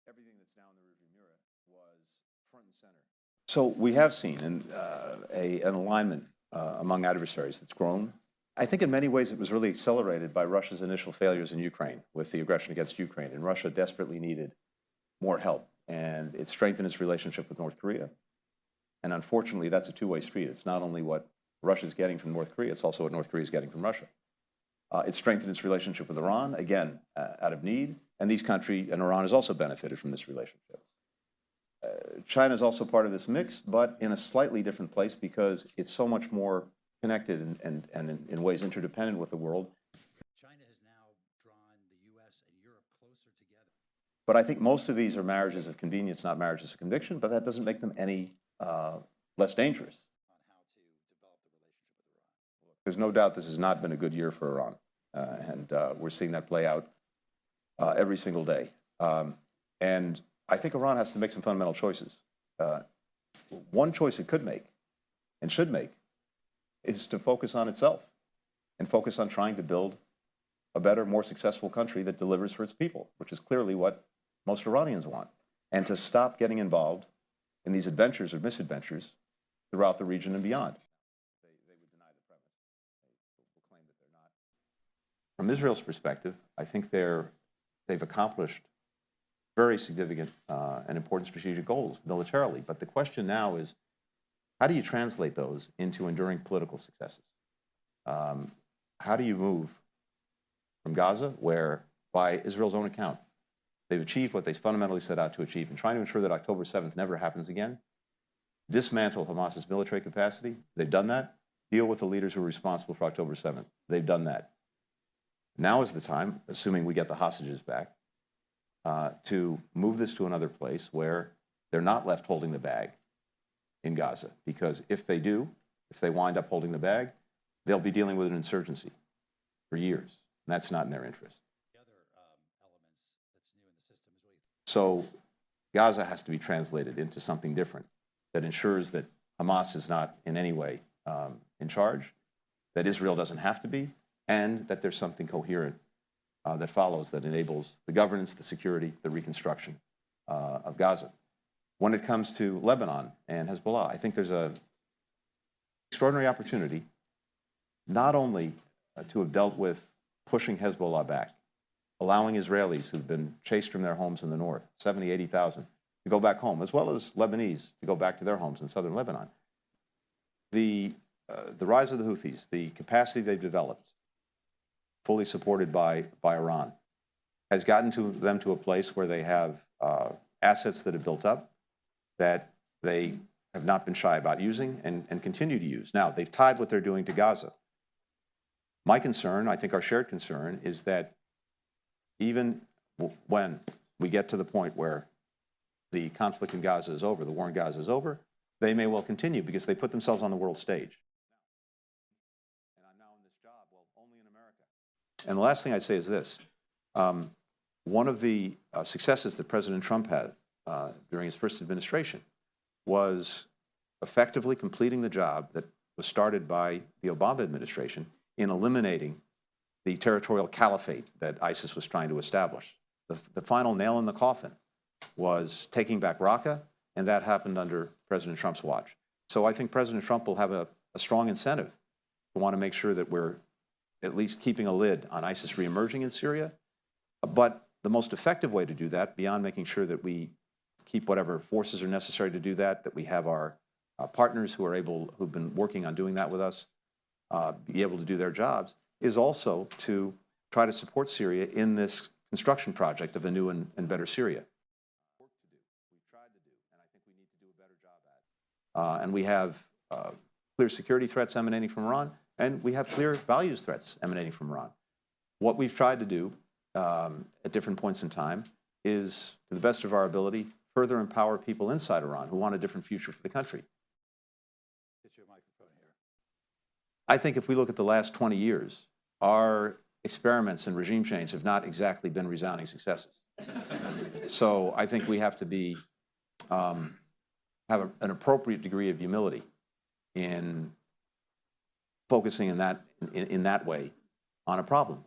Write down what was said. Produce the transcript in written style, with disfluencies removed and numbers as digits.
everything that's now in the rearview mirror was front and center. So we have seen an alignment among adversaries that's grown. I think in many ways it was really accelerated by Russia's initial failures in Ukraine with the aggression against Ukraine. And Russia desperately needed more help. And it strengthened its relationship with North Korea. And unfortunately, that's a two-way street. It's not only what Russia's getting from North Korea, it's also what North Korea is getting from Russia. It strengthened its relationship with Iran, again, out of need. And these countries, and Iran has also benefited from this relationship. China is also part of this mix, but in a slightly different place because it's so much more connected and in ways interdependent with the world. China has now drawn the U.S. and Europe closer together. But I think most of these are marriages of convenience, not marriages of conviction, but that doesn't make them any less dangerous. On how to develop the relationship with Iran. There's no doubt this has not been a good year for Iran, and we're seeing that play out every single day. And I think Iran has to make some fundamental choices. One choice it could make and should make is to focus on itself and focus on trying to build a better, more successful country that delivers for its people, which is clearly what most Iranians want, and to stop getting involved in these adventures or misadventures throughout the region and beyond. They would deny the premise. They will claim that they're not. From Israel's perspective, I think they've accomplished very significant and important strategic goals militarily. But the question now is, how do you translate those into enduring political successes? How do you move from Gaza, where, by Israel's own account, they've achieved what they fundamentally set out to achieve in trying to ensure that October 7th never happens again, dismantle Hamas's military capacity? They've done that. Deal with the leaders who are responsible for October 7th. They've done that. Now is the time, assuming we get the hostages back, to move this to another place where they're not left holding the bag in Gaza. Because if they do, if they wind up holding the bag, they'll be dealing with an insurgency for years. And that's not in their interest. The other elements that's new in the system is really... So Gaza has to be translated into something different that ensures that Hamas is not in any way in charge, that Israel doesn't have to be, and that there's something coherent that follows that enables the governance, the security, the reconstruction of Gaza. When it comes to Lebanon and Hezbollah, I think there's an extraordinary opportunity not only to have dealt with pushing Hezbollah back, allowing Israelis who've been chased from their homes in the north, 70, 80,000, to go back home, as well as Lebanese to go back to their homes in southern Lebanon. The rise of the Houthis, the capacity they've developed, fully supported by Iran, has gotten them to a place where they have assets that have built up that they have not been shy about using and continue to use. Now, they've tied what they're doing to Gaza. My concern, I think our shared concern, is that even when we get to the point where the conflict in Gaza is over, the war in Gaza is over, they may well continue because they put themselves on the world stage. And I'm now in this job, well, only in America. And the last thing I'd say is this. One of the successes that President Trump had during his first administration was effectively completing the job that was started by the Obama administration in eliminating the territorial caliphate that ISIS was trying to establish. The final nail in the coffin was taking back Raqqa, and that happened under President Trump's watch. So I think President Trump will have a strong incentive to want to make sure that we're at least keeping a lid on ISIS reemerging in Syria. But the most effective way to do that, beyond making sure that we keep whatever forces are necessary to do that, that we have our partners who've been working on doing that with us, be able to do their jobs, is also to try to support Syria in this construction project of a new and better Syria. Work to do, we've tried to do, and I think we need to do a better job at it. And we have clear security threats emanating from Iran, and we have clear values threats emanating from Iran. What we've tried to do at different points in time is, to the best of our ability, further empower people inside Iran who want a different future for the country. Get your microphone here. I think if we look at the last 20 years, our experiments in regime change have not exactly been resounding successes. So I think we have to be, have an appropriate degree of humility in focusing in that way on a problem.